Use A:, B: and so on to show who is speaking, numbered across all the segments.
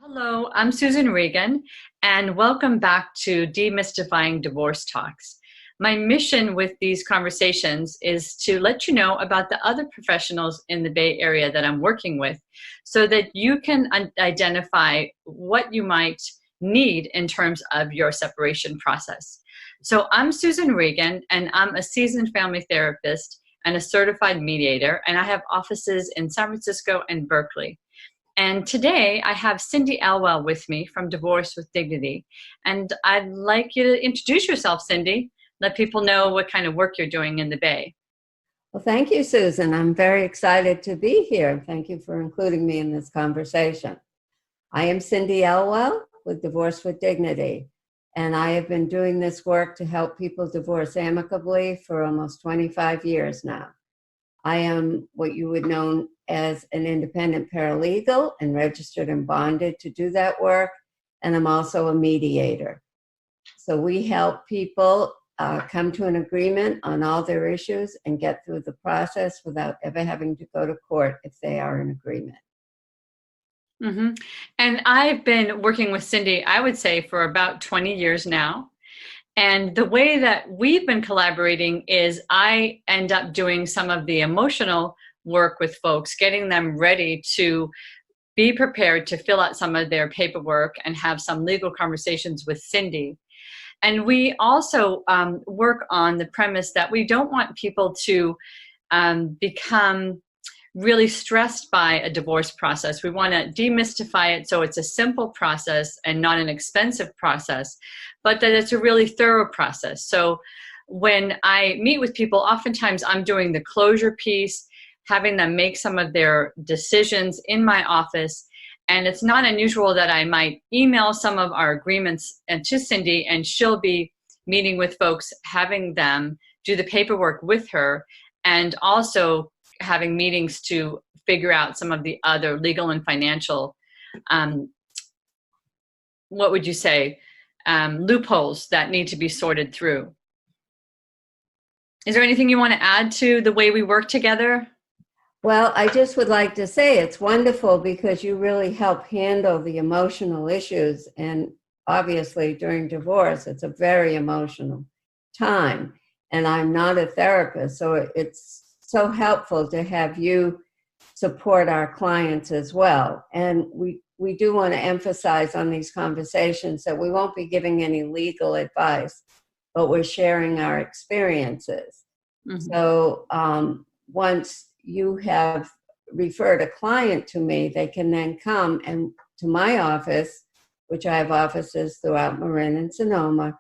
A: Hello, I'm Susan Regan, and welcome back to Demystifying Divorce Talks. My mission with these conversations is to let you know about the other professionals in the Bay Area that I'm working with so that you can identify what you might need in terms of your separation process. So I'm Susan Regan, and I'm a seasoned family therapist and a certified mediator, and I have offices in San Francisco and Berkeley. And today I have Cindy Elwell with me from Divorce with Dignity. And I'd like you to introduce yourself, Cindy. Let people know what kind of work you're doing in the Bay.
B: Well, thank you, Susan. I'm very excited to be here. Thank you for including me in this conversation. I am Cindy Elwell with Divorce with Dignity, and I have been doing this work to help people divorce amicably for almost 25 years now. I am what you would know as an independent paralegal and registered and bonded to do that work, and I'm also a mediator. So we help people come to an agreement on all their issues and get through the process without ever having to go to court if they are in agreement.
A: Mm-hmm. And I've been working with Cindy, I would say, for about 20 years now. And the way that we've been collaborating is I end up doing some of the emotional work with folks, getting them ready to be prepared to fill out some of their paperwork and have some legal conversations with Cindy. And we also work on the premise that we don't want people to become really stressed by a divorce process. We want to demystify it so it's a simple process and not an expensive process, but that it's a really thorough process. So when I meet with people, oftentimes I'm doing the closure piece, having them make some of their decisions in my office. And it's not unusual that I might email some of our agreements to Cindy, and she'll be meeting with folks, having them do the paperwork with her, and also having meetings to figure out some of the other legal and financial, what would you say, loopholes that need to be sorted through. Is there anything you want to add to the way we work together?
B: Well, I just would like to say it's wonderful because you really help handle the emotional issues. And obviously during divorce, it's a very emotional time. And I'm not a therapist, so it's so helpful to have you support our clients as well. And we do want to emphasize on these conversations that we won't be giving any legal advice, but we're sharing our experiences. Mm-hmm. So once you have referred a client to me, they can then come and to my office, which I have offices throughout Marin and Sonoma,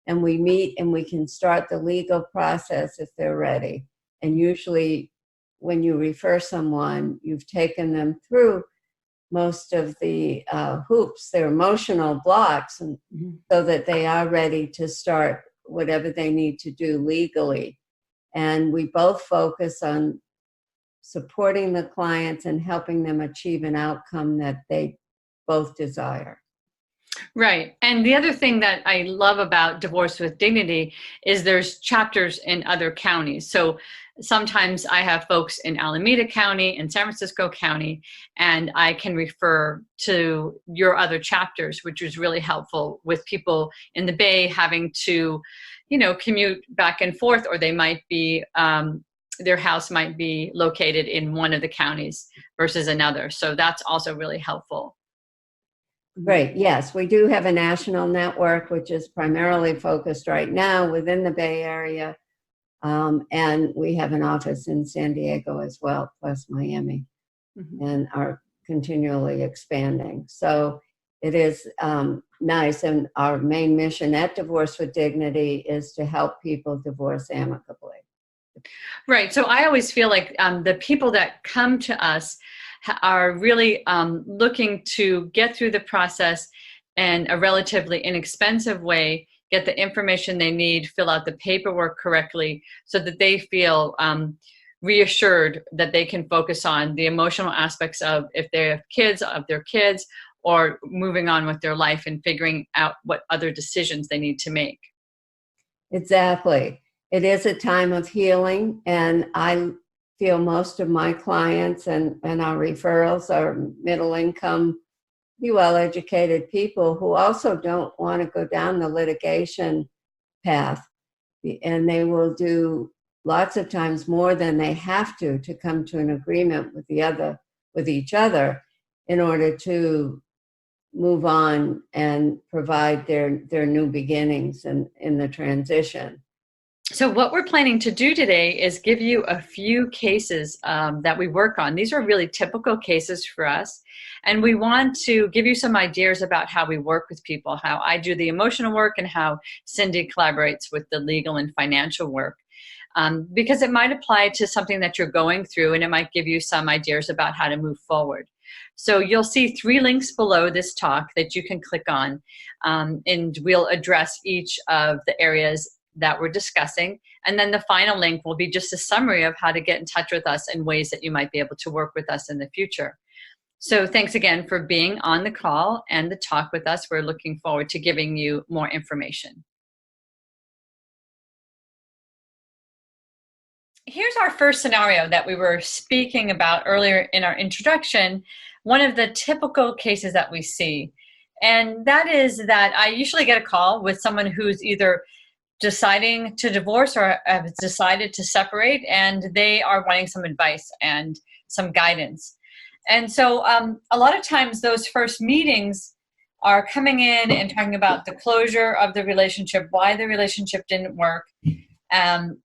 B: and we meet and we can start the legal process if they're ready. And usually when you refer someone, you've taken them through most of the hoops, their emotional blocks, and so that they are ready to start whatever they need to do legally. And we both focus on supporting the clients and helping them achieve an outcome that they both desire.
A: Right. And the other thing that I love about Divorce with Dignity is there's chapters in other counties. So sometimes I have folks in Alameda County and San Francisco County, and I can refer to your other chapters, which is really helpful with people in the Bay having to, commute back and forth, or they might be, their house might be located in one of the counties versus another. So that's also really helpful.
B: Great. Yes, we do have a national network, which is primarily focused right now within the Bay Area. And we have an office in San Diego as well, plus Miami, and are continually expanding. So it is nice. And our main mission at Divorce with Dignity is to help people divorce amicably.
A: Right. So I always feel like the people that come to us are really looking to get through the process in a relatively inexpensive way, get the information they need, fill out the paperwork correctly so that they feel reassured that they can focus on the emotional aspects of if they have kids, of their kids, or moving on with their life and figuring out what other decisions they need to make.
B: Exactly. It is a time of healing, and I feel most of my clients and our referrals are middle income well-educated people who also don't want to go down the litigation path, and they will do lots of times more than they have to come to an agreement with each other in order to move on and provide their new beginnings in the transition.
A: So what we're planning to do today is give you a few cases that we work on. These are really typical cases for us. And we want to give you some ideas about how we work with people, how I do the emotional work and how Cindy collaborates with the legal and financial work. Because it might apply to something that you're going through, and it might give you some ideas about how to move forward. So you'll see 3 links below this talk that you can click on, and we'll address each of the areas that we're discussing. And then the final link will be just a summary of how to get in touch with us in ways that you might be able to work with us in the future. So thanks again for being on the call and the talk with us. We're looking forward to giving you more information. Here's our first scenario that we were speaking about earlier in our introduction, one of the typical cases that we see. And that is that I usually get a call with someone who's either deciding to divorce or have decided to separate, and they are wanting some advice and some guidance. And so a lot of times those first meetings are coming in and talking about the closure of the relationship, why the relationship didn't work.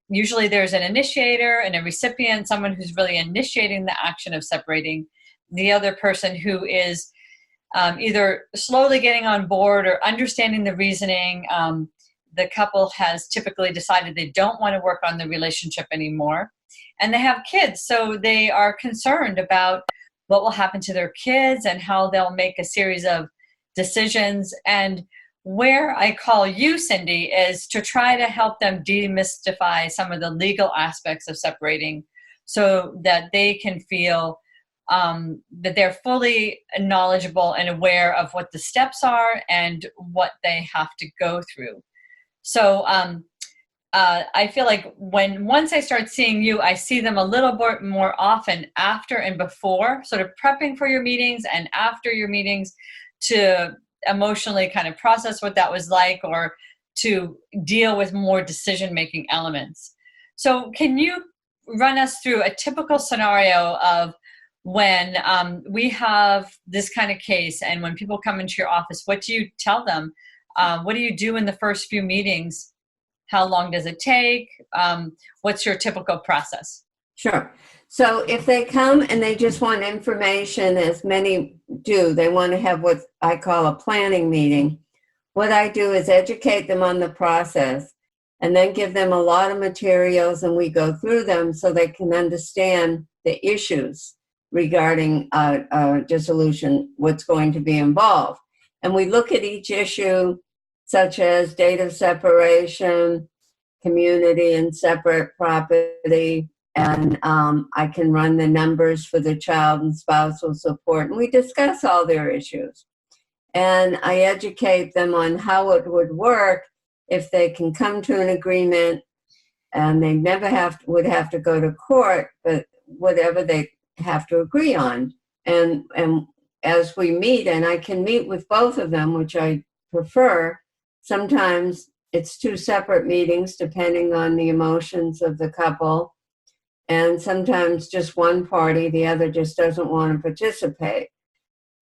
A: Usually there's an initiator and a recipient, someone who's really initiating the action of separating, the other person who is either slowly getting on board or understanding the reasoning. The couple has typically decided they don't want to work on the relationship anymore, and they have kids, so they are concerned about what will happen to their kids and how they'll make a series of decisions. And where I call you, Cindy, is to try to help them demystify some of the legal aspects of separating so that they can feel that they're fully knowledgeable and aware of what the steps are and what they have to go through. So I feel like once I start seeing you, I see them a little bit more often after and before, sort of prepping for your meetings and after your meetings to emotionally kind of process what that was like or to deal with more decision-making elements. So can you run us through a typical scenario of when we have this kind of case and when people come into your office, what do you tell them? What do you do in the first few meetings? How long does it take? What's your typical process?
B: Sure. So if they come and they just want information, as many do, they want to have what I call a planning meeting. What I do is educate them on the process and then give them a lot of materials, and we go through them so they can understand the issues regarding dissolution, what's going to be involved. And we look at each issue, such as date of separation, community and separate property, and I can run the numbers for the child and spousal support, and we discuss all their issues. And I educate them on how it would work if they can come to an agreement, and they never would have to go to court, but whatever they have to agree on. And as we meet, and I can meet with both of them, which I prefer. Sometimes it's 2 separate meetings depending on the emotions of the couple, and sometimes just one party, the other just doesn't want to participate.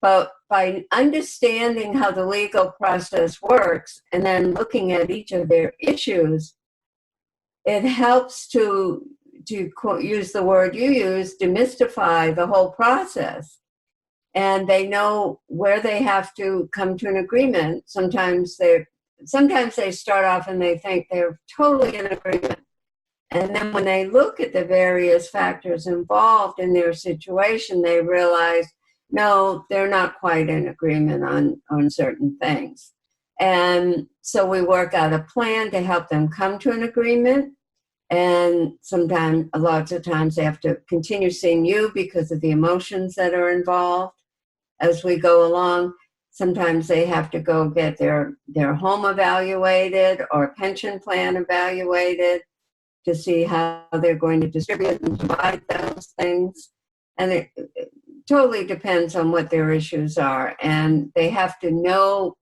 B: But by understanding how the legal process works and then looking at each of their issues, it helps to use the word you use, demystify the whole process. And they know where they have to come to an agreement. Sometimes they start off and they think they're totally in agreement. And then when they look at the various factors involved in their situation, they realize, no, they're not quite in agreement on certain things. And so we work out a plan to help them come to an agreement. And sometimes, lots of times, they have to continue seeing you because of the emotions that are involved as we go along. Sometimes they have to go get their home evaluated or pension plan evaluated to see how they're going to distribute and divide those things. And totally depends on what their issues are. And they have to know,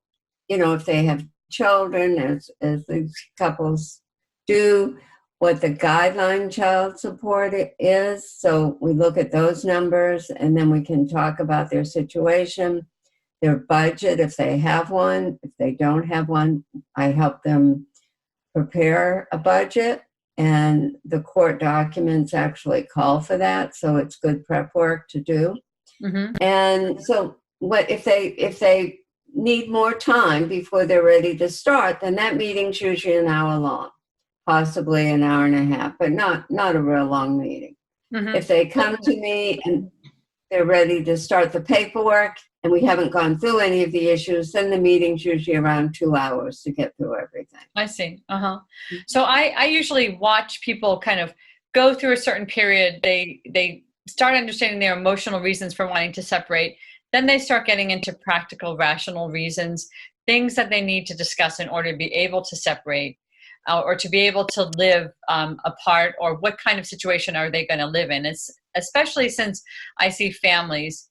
B: if they have children, as these couples do, what the guideline child support is. So we look at those numbers, and then we can talk about their situation, their budget, if they have one. If they don't have one, I help them prepare a budget, and the court documents actually call for that. So it's good prep work to do.
A: Mm-hmm.
B: And so what if they need more time before they're ready to start, then that meeting's usually an hour long, possibly an hour and a half, but not a real long meeting.
A: Mm-hmm.
B: If they come to me and they're ready to start the paperwork and we haven't gone through any of the issues, then the meeting's usually around 2 hours to get through everything.
A: I see. So I usually watch people kind of go through a certain period. They start understanding their emotional reasons for wanting to separate. Then they start getting into practical, rational reasons, things that they need to discuss in order to be able to separate or to be able to live apart, or what kind of situation are they going to live in. It's especially since I see families,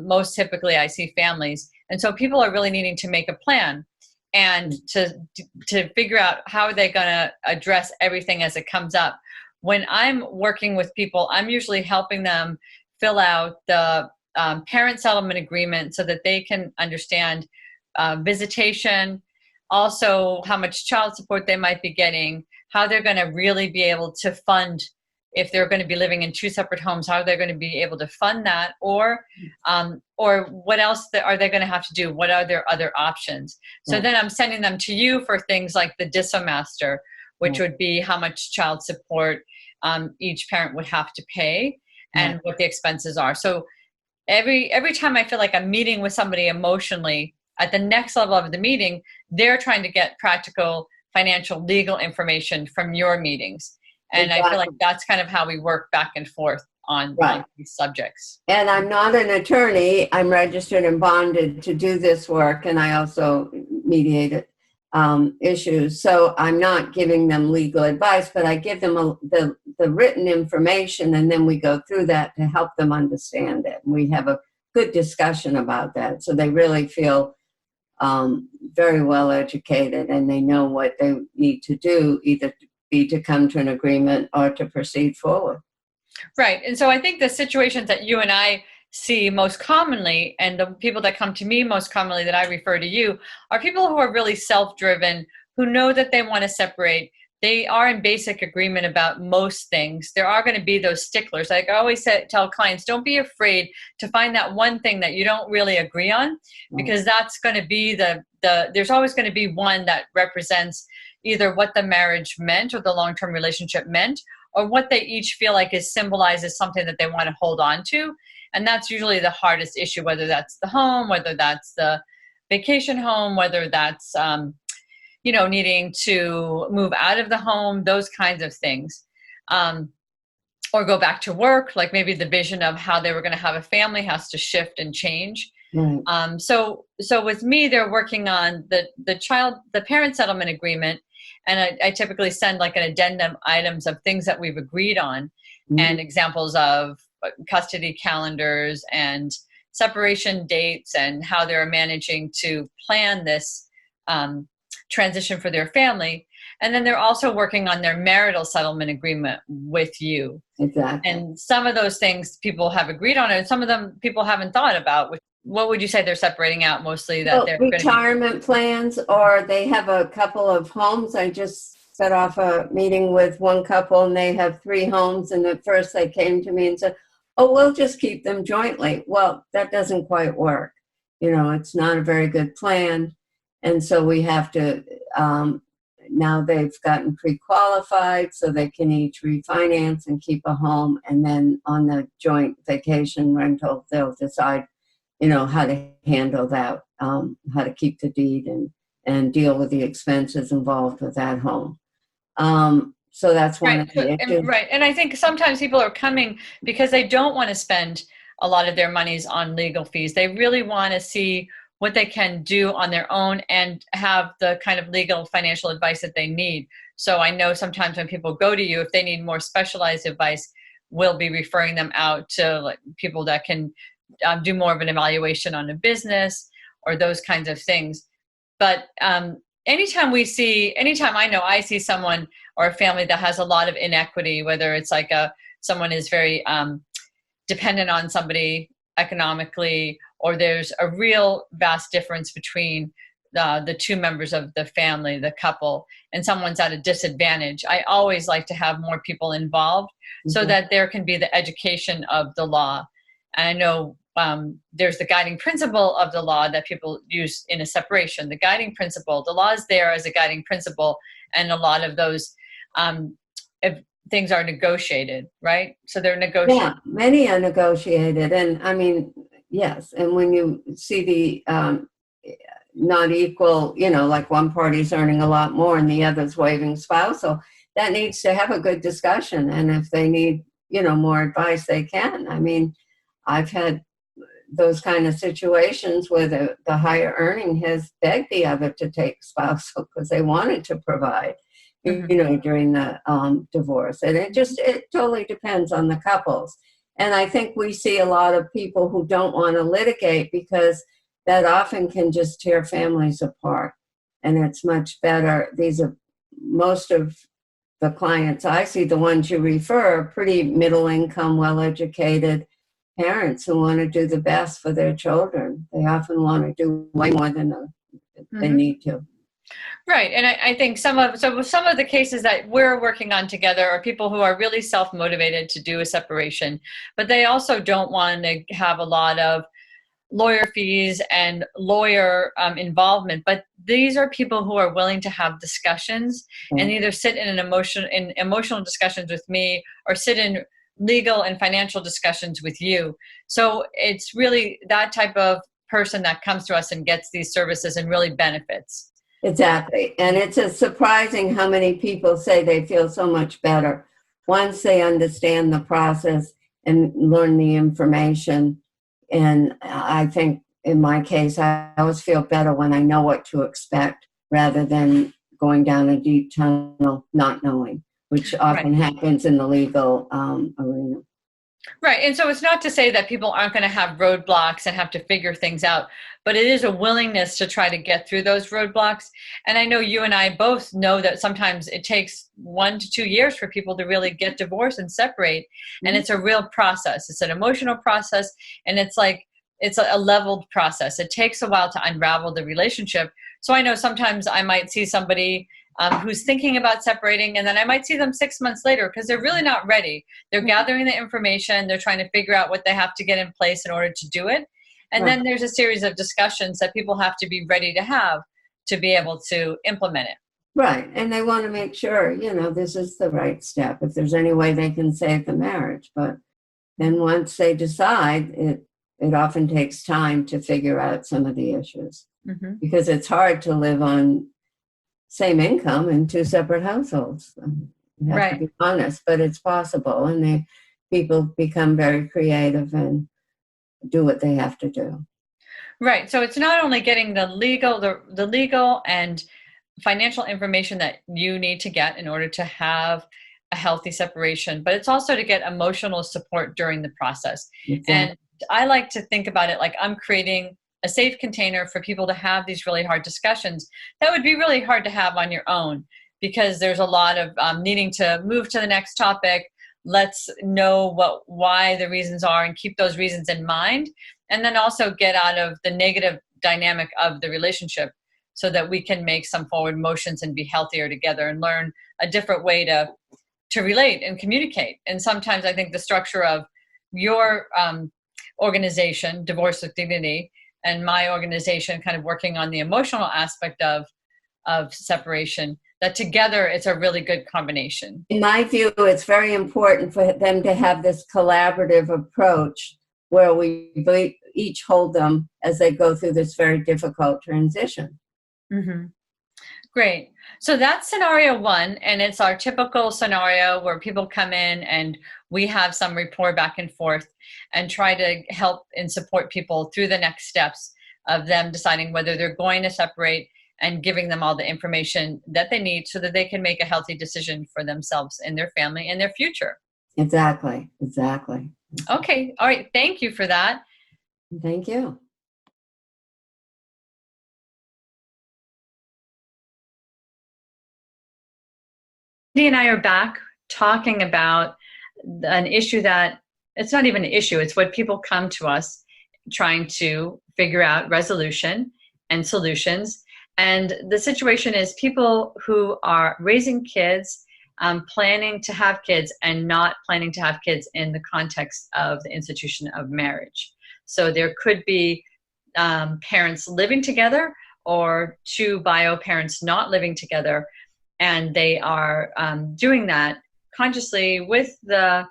A: most typically I see families. And so people are really needing to make a plan and to figure out how are they going to address everything as it comes up. When I'm working with people, I'm usually helping them fill out the parent settlement agreement so that they can understand visitation, also how much child support they might be getting, how they're going to really be able to fund, if they're going to be living in 2 separate homes, how they're going to be able to fund that, or what else are they going to have to do? What are their other options? So then I'm sending them to you for things like the DISA master, which would be how much child support each parent would have to pay and what the expenses are. So every time I feel like I'm meeting with somebody emotionally, at the next level of the meeting, they're trying to get practical, financial, legal information from your meetings. And I feel like that's kind of how we work back and forth on these subjects.
B: And I'm not an attorney. I'm registered and bonded to do this work, and I also mediate issues. So I'm not giving them legal advice, but I give them the written information, and then we go through that to help them understand it. We have a good discussion about that, so they really feel very well educated, and they know what they need to do, either to come to an agreement or to proceed forward.
A: Right. And so I think the situations that you and I see most commonly, and the people that come to me most commonly that I refer to you, are people who are really self-driven, who know that they want to separate. They are in basic agreement about most things. There are going to be those sticklers. Like I always tell clients, don't be afraid to find that one thing that you don't really agree on, because that's going to be there's always going to be one that represents either what the marriage meant or the long-term relationship meant, or what they each feel like is symbolized as something that they want to hold on to. And that's usually the hardest issue, whether that's the home, whether that's the vacation home, whether that's needing to move out of the home, those kinds of things. Or go back to work, like maybe the vision of how they were going to have a family has to shift and change. Right. So with me, they're working on the parent settlement agreement. And I typically send like an addendum items of things that we've agreed on, and examples of custody calendars and separation dates and how they're managing to plan this transition for their family. And then they're also working on their marital settlement agreement with you.
B: Exactly.
A: And some of those things people have agreed on, and some of them people haven't thought about. What would you say they're separating out mostly? That they're
B: retirement plans, or they have a couple of homes. I just set off a meeting with one couple, and they have 3 homes. And at first they came to me and said, oh, we'll just keep them jointly. Well, that doesn't quite work. It's not a very good plan. And so we have to, now they've gotten pre-qualified so they can each refinance and keep a home. And then on the joint vacation rental, they'll decide, how to handle that, how to keep the deed and deal with the expenses involved with that home. So that's one of the issues.
A: Right. And I think sometimes people are coming because they don't want to spend a lot of their monies on legal fees. They really want to see what they can do on their own and have the kind of legal financial advice that they need. So I know sometimes when people go to you, if they need more specialized advice, we'll be referring them out to like people that can do more of an evaluation on a business or those kinds of things. But anytime I see someone or a family that has a lot of inequity, whether it's like someone is very dependent on somebody economically, or there's a real vast difference between the two members of the family, the couple, and someone's at a disadvantage, I always like to have more people involved so that there can be the education of the law. And I know there's the guiding principle of the law that people use in a separation. The guiding principle, the law is there as a guiding principle, and a lot of those things are negotiated, right? So they're negotiated.
B: Yeah, many are negotiated. And I mean, yes. And when you see the not equal, like one party's earning a lot more and the other's waiving spousal, that needs to have a good discussion. And if they need, more advice, they can. I mean, I've had those kind of situations where the higher earning has begged the other to take spousal because they wanted to provide, during the divorce. And it totally depends on the couples. And I think we see a lot of people who don't want to litigate because that often can just tear families apart. And it's much better. These are most of the clients I see, the ones you refer, are pretty middle income, well-educated parents who want to do the best for their children. They often want to do way more than they need to.
A: Right. And I think some of the cases that we're working on together are people who are really self-motivated to do a separation, but they also don't want to have a lot of lawyer fees and lawyer involvement. But these are people who are willing to have discussions and either sit in emotional discussions with me or sit in legal and financial discussions with you. So it's really that type of person that comes to us and gets these services and really benefits.
B: Exactly. And it's surprising how many people say they feel so much better once they understand the process and learn the information. And I think in my case, I always feel better when I know what to expect rather than going down a deep tunnel not knowing, which often happens in the legal arena.
A: Right. And so it's not to say that people aren't going to have roadblocks and have to figure things out, but it is a willingness to try to get through those roadblocks. And I know you and I both know that sometimes it takes 1 to 2 years for people to really get divorced and separate. And it's a real process. It's an emotional process. And it's a leveled process. It takes a while to unravel the relationship. So I know sometimes I might see somebody who's thinking about separating, and then I might see them 6 months later because they're really not ready. They're gathering the information. They're trying to figure out what they have to get in place in order to do it. And then there's a series of discussions that people have to be ready to have to be able to implement it.
B: Right. And they want to make sure, this is the right step, if there's any way they can save the marriage. But then once they decide, it often takes time to figure out some of the issues because it's hard to live on same income in 2 separate households. You have to be honest, but it's possible. And people become very creative and do what they have to do.
A: Right. So it's not only getting the legal and financial information that you need to get in order to have a healthy separation, but it's also to get emotional support during the process. Exactly. And I like to think about it like I'm creating a safe container for people to have these really hard discussions that would be really hard to have on your own because there's a lot of needing to move to the next topic. Let's know why the reasons are and keep those reasons in mind. And then also get out of the negative dynamic of the relationship so that we can make some forward motions and be healthier together and learn a different way to relate and communicate. And sometimes I think the structure of your organization, Divorce with Dignity, and my organization kind of working on the emotional aspect of separation, that together it's a really good combination.
B: In my view, it's very important for them to have this collaborative approach where we each hold them as they go through this very difficult transition.
A: Great. So that's scenario 1, and it's our typical scenario where people come in and we have some rapport back and forth and try to help and support people through the next steps of them deciding whether they're going to separate and giving them all the information that they need so that they can make a healthy decision for themselves and their family and their future.
B: Exactly.
A: Okay. All right. Thank you for that.
B: Thank you.
A: Cindy and I are back talking about an issue that it's not even an issue, it's what people come to us trying to figure out resolution and solutions. And the situation is people who are raising kids, planning to have kids, and not planning to have kids in the context of the institution of marriage. So there could be parents living together or two bio parents not living together, and they are doing that consciously with the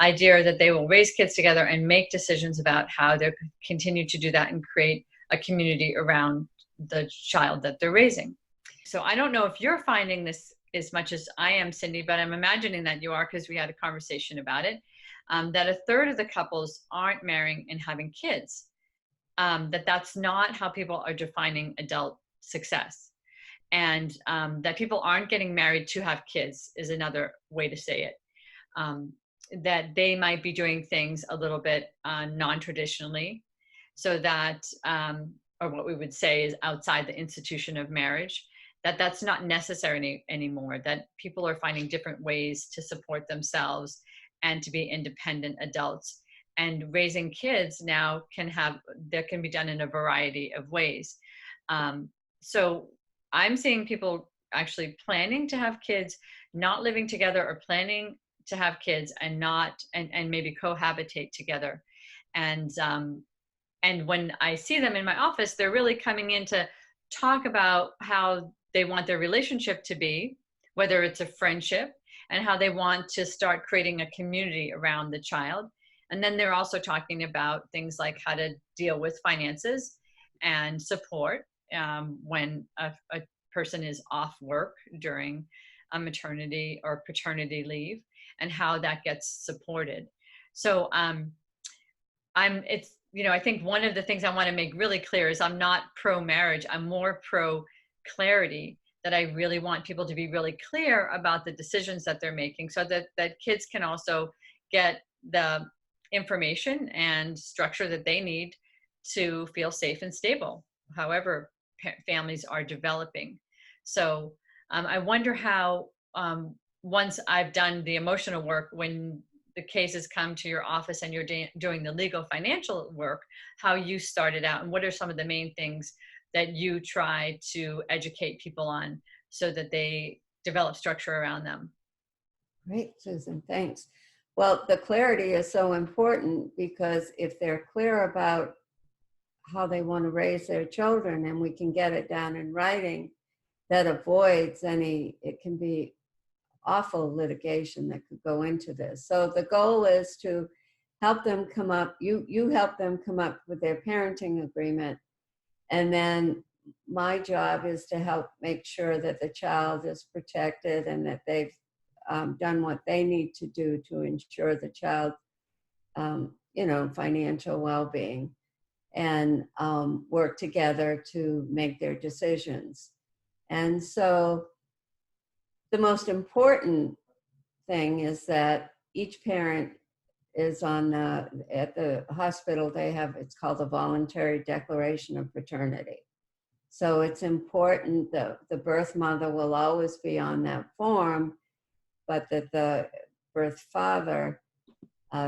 A: idea that they will raise kids together and make decisions about how they continue to do that and create a community around the child that they're raising. So I don't know if you're finding this as much as I am, Cindy, but I'm imagining that you are, because we had a conversation about it, that a third of the couples aren't marrying and having kids, that's not how people are defining adult success. And that people aren't getting married to have kids is another way to say it. That they might be doing things a little bit non-traditionally, so that, or what we would say is outside the institution of marriage, that's not necessary anymore, that people are finding different ways to support themselves and to be independent adults. And raising kids now can be done in a variety of ways. So I'm seeing people actually planning to have kids, not living together, or planning to have kids and maybe cohabitate together. And when I see them in my office, they're really coming in to talk about how they want their relationship to be, whether it's a friendship, and how they want to start creating a community around the child. And then they're also talking about things like how to deal with finances and support when a person is off work during a maternity or paternity leave, and how that gets supported. So I think one of the things I want to make really clear is I'm not pro marriage. I'm more pro clarity, that I really want people to be really clear about the decisions that they're making, so that kids can also get the information and structure that they need to feel safe and stable, however families are developing. So I wonder how, once I've done the emotional work, when the cases come to your office and you're doing the legal financial work, how you started out, and what are some of the main things that you try to educate people on so that they develop structure around them.
B: Great, Susan, thanks. Well, the clarity is so important, because if they're clear about how they want to raise their children and we can get it down in writing, that avoids it can be awful litigation that could go into this. So the goal is to help them come up, you help them come up with their parenting agreement. And then my job is to help make sure that the child is protected and that they've done what they need to do to ensure the child's, financial well-being, and work together to make their decisions. And so the most important thing is that each parent is at the hospital, it's called the Voluntary Declaration of Paternity. So it's important that the birth mother will always be on that form, but that the birth father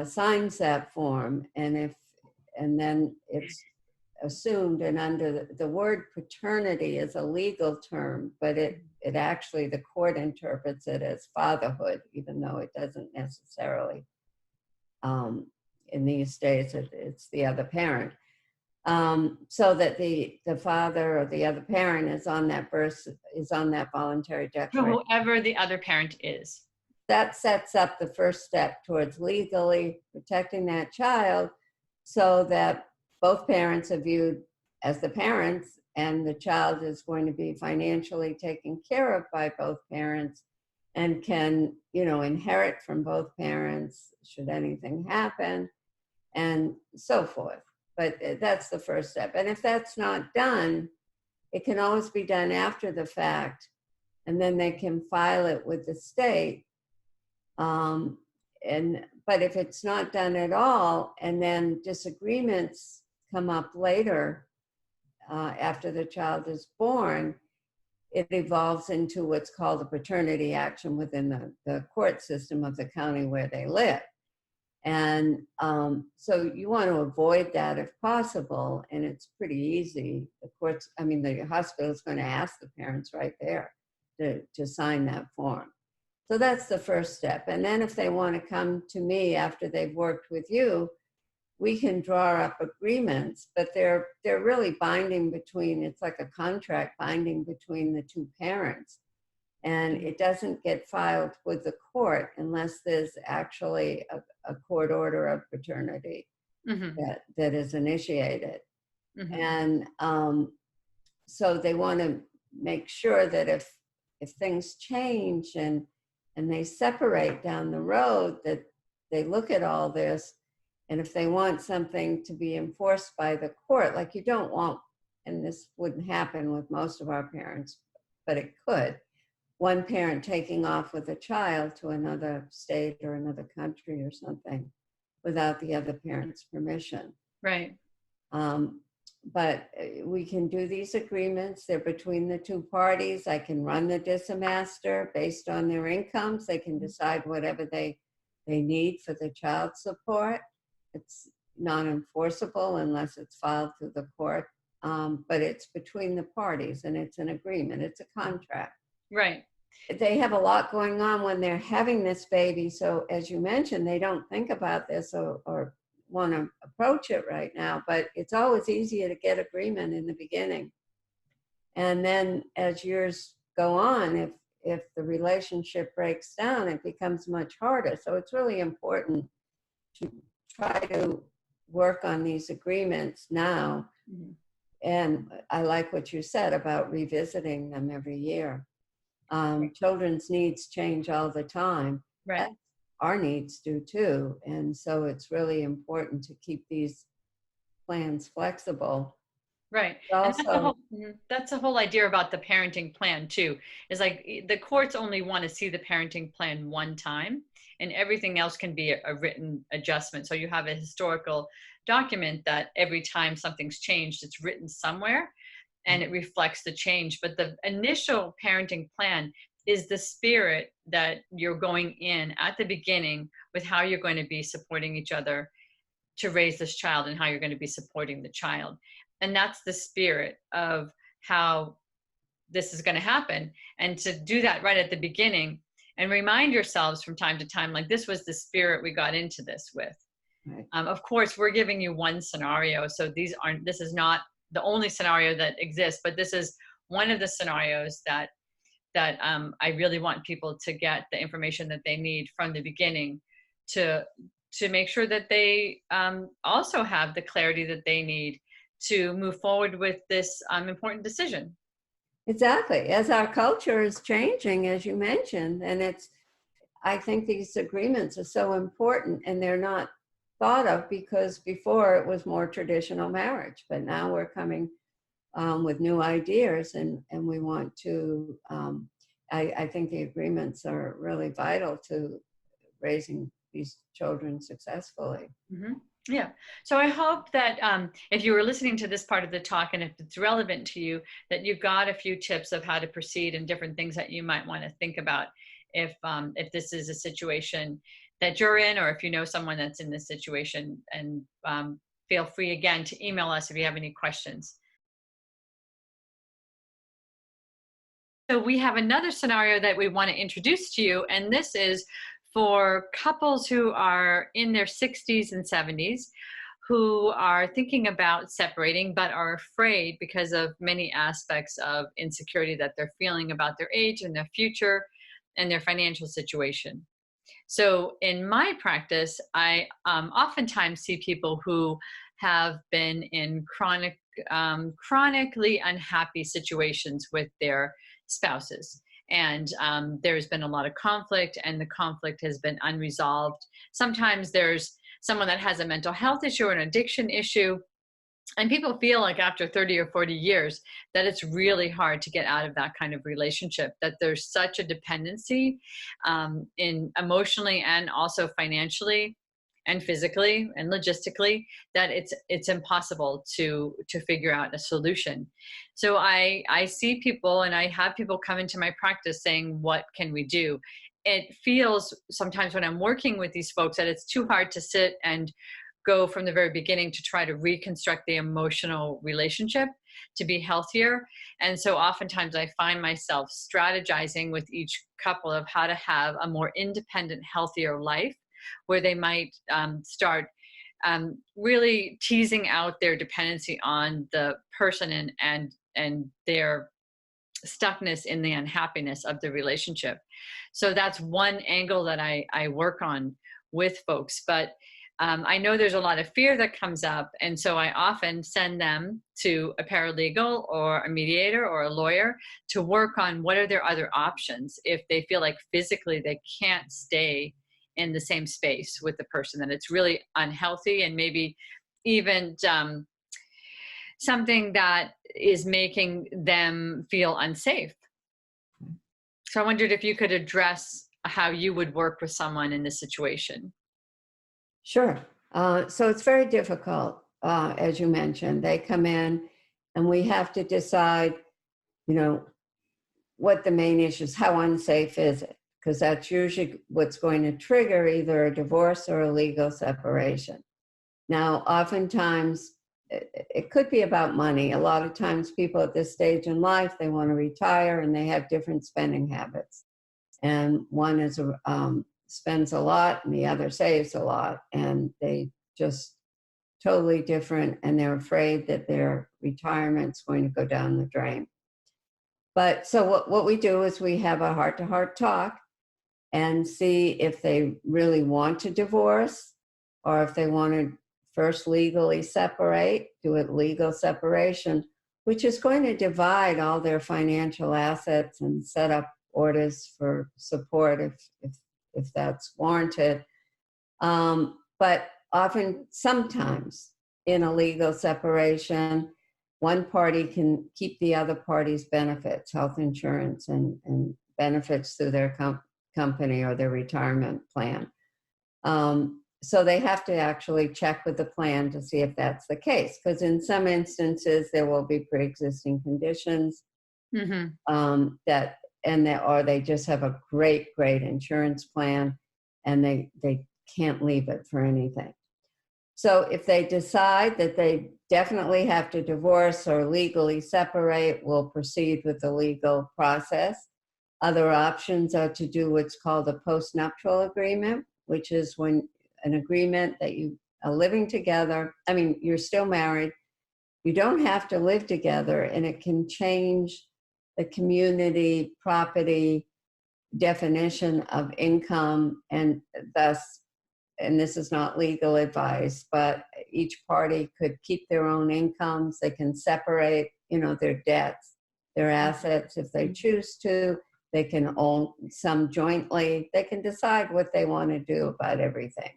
B: signs that form. And then it's assumed, and under the word paternity is a legal term, but it actually, the court interprets it as fatherhood, even though it doesn't necessarily. In these days, it's the other parent. So that the father or the other parent is on that voluntary declaration.
A: Whoever the other parent is.
B: That sets up the first step towards legally protecting that child, so that both parents are viewed as the parents, and the child is going to be financially taken care of by both parents and can, inherit from both parents should anything happen, and so forth. But that's the first step. And if that's not done, it can always be done after the fact, and then they can file it with the state. But if it's not done at all, and then disagreements come up later, after the child is born, it evolves into what's called a paternity action within the court system of the county where they live. And so you want to avoid that if possible, and it's pretty easy. The hospital is going to ask the parents right there to sign that form. So that's the first step. And then if they want to come to me after they've worked with you, we can draw up agreements, but they're really binding it's like a contract binding between the two parents. And it doesn't get filed with the court unless there's actually a court order of paternity that is initiated. And so they want to make sure that if things change and they separate down the road, that they look at all this. And if they want something to be enforced by the court, like you don't want, and this wouldn't happen with most of our parents, but it could, one parent taking off with a child to another state or another country or something without the other parent's permission.
A: Right.
B: But we can do these agreements. They're between the two parties. I can run the disamaster based on their incomes. They can decide whatever they need for the child support. It's non-enforceable unless it's filed through the court. But it's between the parties, and it's an agreement. It's a contract.
A: Right.
B: They have a lot going on when they're having this baby. So as you mentioned, they don't think about this or want to approach it right now, but it's always easier to get agreement in the beginning. And then as years go on, if the relationship breaks down, it becomes much harder. So it's really important to try to work on these agreements now. And I like what you said about revisiting them every year. Children's needs change all the time.
A: Right.
B: Our needs do too. And so it's really important to keep these plans flexible.
A: Right.
B: Also,
A: And that's the whole idea about the parenting plan too, is like the courts only want to see the parenting plan one time, and everything else can be a written adjustment. So you have a historical document that every time something's changed, it's written somewhere and it reflects the change. But the initial parenting plan is the spirit that you're going in at the beginning with how you're going to be supporting each other to raise this child and how you're going to be supporting the child. And that's the spirit of how this is going to happen. And to do that right at the beginning and remind yourselves from time to time, like, this was the spirit we got into this with. Right. Of course, we're giving you one scenario. So this is not the only scenario that exists, but this is one of the scenarios that I really want people to get the information that they need from the beginning to make sure that they also have the clarity that they need to move forward with this important decision.
B: Exactly. As our culture is changing, as you mentioned, and I think these agreements are so important, and they're not thought of because before it was more traditional marriage, but now we're coming with new ideas, and we want to, I think the agreements are really vital to raising these children successfully.
A: Mm-hmm. Yeah. So I hope that if you were listening to this part of the talk, and if it's relevant to you, that you got a few tips of how to proceed and different things that you might want to think about if this is a situation that you're in, or if you know someone that's in this situation. And feel free again to email us if you have any questions. So we have another scenario that we want to introduce to you, and this is for couples who are in their 60s and 70s who are thinking about separating but are afraid because of many aspects of insecurity that they're feeling about their age and their future and their financial situation. So in my practice, I oftentimes see people who have been in chronically unhappy situations with their spouses. And there's been a lot of conflict, and the conflict has been unresolved. Sometimes there's someone that has a mental health issue or an addiction issue, and people feel like after 30 or 40 years that it's really hard to get out of that kind of relationship, that there's such a dependency in emotionally and also financially. and physically and logistically, that it's impossible to figure out a solution. So I see people, and I have people come into my practice saying, what can we do? It feels sometimes when I'm working with these folks that it's too hard to sit and go from the very beginning to try to reconstruct the emotional relationship to be healthier. And so oftentimes I find myself strategizing with each couple of how to have a more independent, healthier life, where they might start really teasing out their dependency on the person and their stuckness in the unhappiness of the relationship. So that's one angle that I work on with folks. But I know there's a lot of fear that comes up. And so I often send them to a paralegal or a mediator or a lawyer to work on what are their other options if they feel like physically they can't stay in the same space with the person, that it's really unhealthy, and maybe even something that is making them feel unsafe. So I wondered if you could address how you would work with someone in this situation.
B: Sure. So it's very difficult, as you mentioned. They come in and we have to decide, what the main issue is. How unsafe is it? Because that's usually what's going to trigger either a divorce or a legal separation. Now, oftentimes, it could be about money. A lot of times people at this stage in life, they want to retire and they have different spending habits. And one is spends a lot and the other saves a lot, and they just totally different, and they're afraid that their retirement's going to go down the drain. But so what we do is we have a heart-to-heart talk and see if they really want to divorce, or if they want to first legally separate, do it legal separation, which is going to divide all their financial assets and set up orders for support if that's warranted. But sometimes in a legal separation, one party can keep the other party's benefits, health insurance and benefits through their company or their retirement plan. So they have to actually check with the plan to see if that's the case, because in some instances there will be pre-existing conditions or they just have a great insurance plan and they can't leave it for anything. So if they decide that they definitely have to divorce or legally separate, we'll proceed with the legal process. Other options are to do what's called a postnuptial agreement, which is when an agreement that you are living together. I mean, you're still married. You don't have to live together, and it can change the community property definition of income, and thus, and this is not legal advice, but each party could keep their own incomes. They can separate, their debts, their assets if they choose to. They can own some jointly. They can decide what they want to do about everything.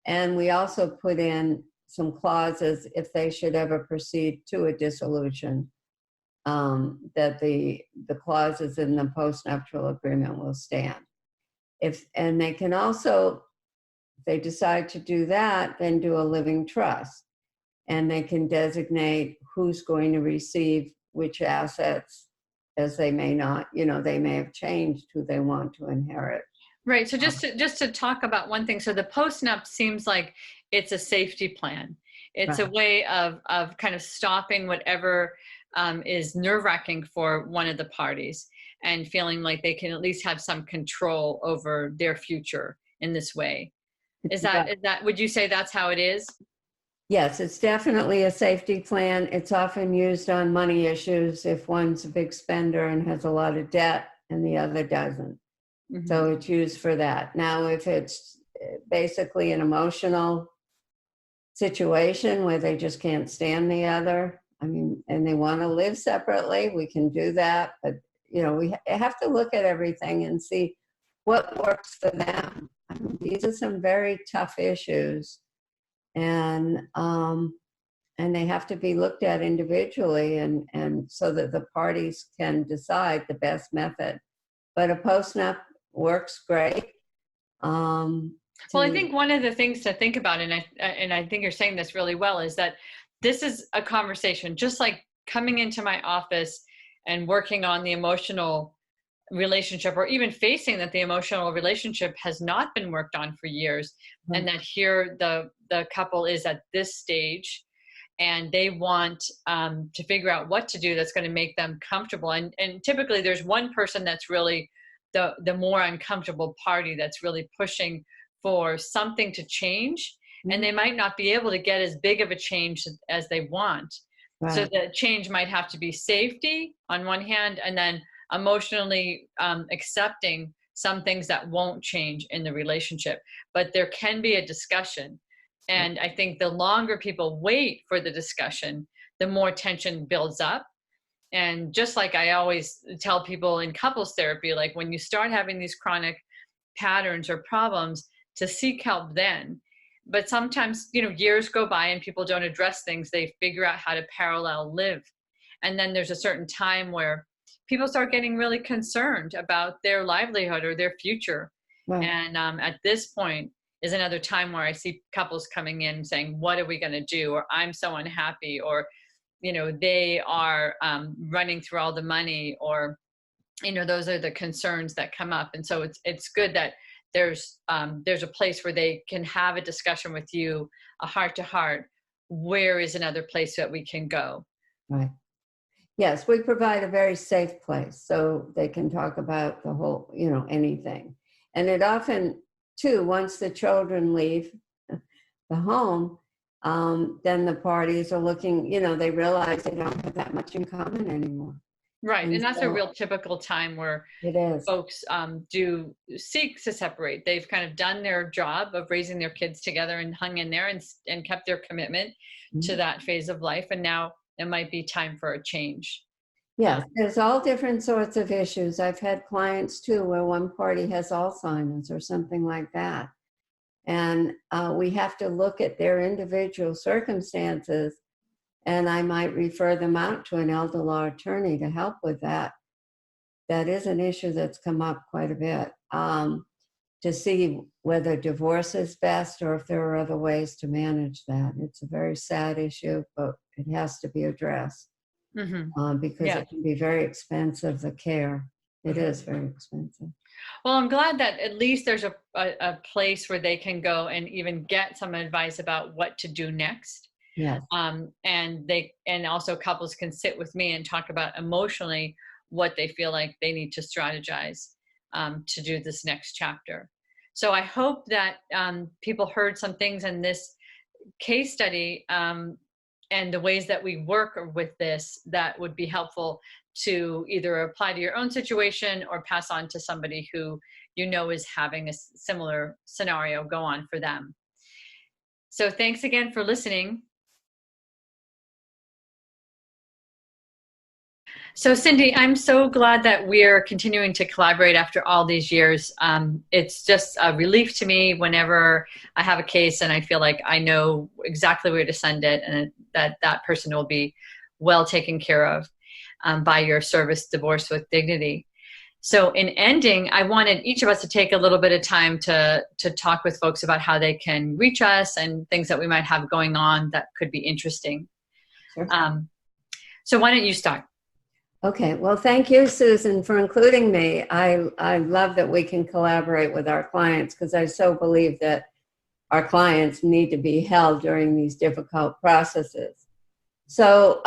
B: And we also put in some clauses if they should ever proceed to a dissolution, that the clauses in the postnuptial agreement will stand. And they can also, if they decide to do that, then do a living trust. And they can designate who's going to receive which assets, as they may not, they may have changed who they want to inherit.
A: Right. So just to talk about one thing. So the postnup seems like it's a safety plan. It's a way of kind of stopping whatever is nerve-wracking for one of the parties and feeling like they can at least have some control over their future in this way. Is that would you say that's how it is?
B: Yes, it's definitely a safety plan. It's often used on money issues if one's a big spender and has a lot of debt and the other doesn't. Mm-hmm. So it's used for that. Now, if it's basically an emotional situation where they just can't stand the other, and they want to live separately, we can do that. But, we have to look at everything and see what works for them. These are some very tough issues. And they have to be looked at individually and so that the parties can decide the best method. But a postnup works great.
A: Well, I think one of the things to think about, and I think you're saying this really well, is that this is a conversation, just like coming into my office and working on the emotional relationship, or even facing that the emotional relationship has not been worked on for years, and that here the couple is at this stage and they want to figure out what to do that's going to make them comfortable, and typically there's one person that's really the more uncomfortable party, that's really pushing for something to change, and they might not be able to get as big of a change as they want. Right. So the change might have to be safety on one hand, and then emotionally accepting some things that won't change in the relationship. But there can be a discussion. And I think the longer people wait for the discussion, the more tension builds up. And just like I always tell people in couples therapy, like when you start having these chronic patterns or problems, to seek help then. But sometimes, years go by and people don't address things. They figure out how to parallel live. And then there's a certain time where people start getting really concerned about their livelihood or their future. Right. And at this point is another time where I see couples coming in saying, what are we going to do? Or I'm so unhappy, or, they are running through all the money, or, those are the concerns that come up. And so it's good that there's a place where they can have a discussion with you, a heart to heart. Where is another place that we can go?
B: Right. Yes, we provide a very safe place so they can talk about the whole, anything. And it often, too, once the children leave the home, then the parties are looking, they realize they don't have that much in common anymore.
A: Right. And that's a real typical time where
B: it is.
A: Folks do seek to separate. They've kind of done their job of raising their kids together and hung in there and kept their commitment to that phase of life. And now it might be time for a change.
B: Yes, there's all different sorts of issues. I've had clients too where one party has Alzheimer's or something like that. And we have to look at their individual circumstances, and I might refer them out to an elder law attorney to help with that. That is an issue that's come up quite a bit, to see whether divorce is best or if there are other ways to manage that. It's a very sad issue, but it has to be addressed because it can be very expensive, the care. It is very expensive.
A: Well, I'm glad that at least there's a place where they can go and even get some advice about what to do next.
B: Yes.
A: And also couples can sit with me and talk about emotionally what they feel like they need to strategize to do this next chapter. So I hope that people heard some things in this case study and the ways that we work with this that would be helpful to either apply to your own situation or pass on to somebody who is having a similar scenario go on for them. So thanks again for listening. So Cindy, I'm so glad that we're continuing to collaborate after all these years. It's just a relief to me whenever I have a case and I feel like I know exactly where to send it and that person will be well taken care of by your service, Divorce with Dignity. So in ending, I wanted each of us to take a little bit of time to talk with folks about how they can reach us and things that we might have going on that could be interesting.
B: Sure.
A: So why don't you start?
B: Okay, well, thank you, Susan, for including me. I love that we can collaborate with our clients because I so believe that our clients need to be held during these difficult processes. So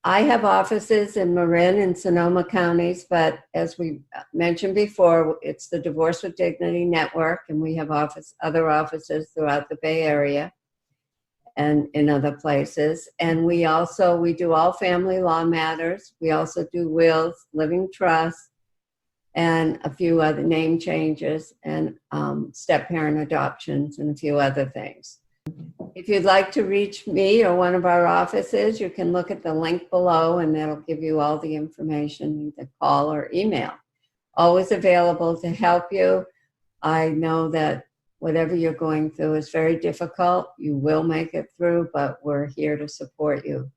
B: I have offices in Marin and Sonoma counties, but as we mentioned before, it's the Divorce with Dignity Network, and we have other offices throughout the Bay Area and in other places. And we do all family law matters. We also do wills, living trusts, and a few other name changes, and step-parent adoptions, and a few other things. If you'd like to reach me or one of our offices, you can look at the link below, and that'll give you all the information, either call or email. Always available to help you. I know that whatever you're going through is very difficult. You will make it through, but we're here to support you.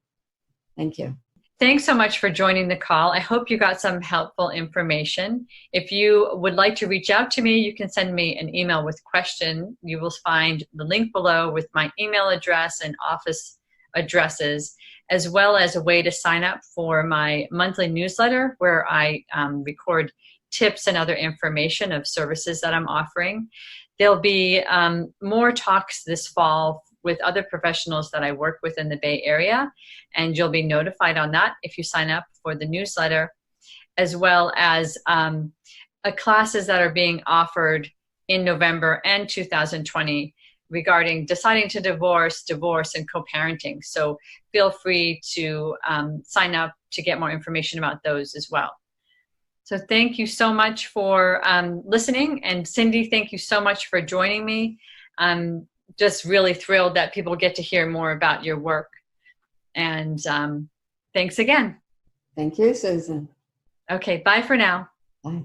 B: Thank you.
A: Thanks so much for joining the call. I hope you got some helpful information. If you would like to reach out to me, you can send me an email with question. You will find the link below with my email address and office addresses, as well as a way to sign up for my monthly newsletter where I record tips and other information of services that I'm offering. There'll be more talks this fall with other professionals that I work with in the Bay Area, and you'll be notified on that if you sign up for the newsletter, as well as classes that are being offered in November and 2020 regarding deciding to divorce, and co-parenting. So feel free to sign up to get more information about those as well. So thank you so much for listening. And Cindy, thank you so much for joining me. I'm just really thrilled that people get to hear more about your work. And thanks again.
B: Thank you, Susan.
A: Okay, bye for now.
B: Bye.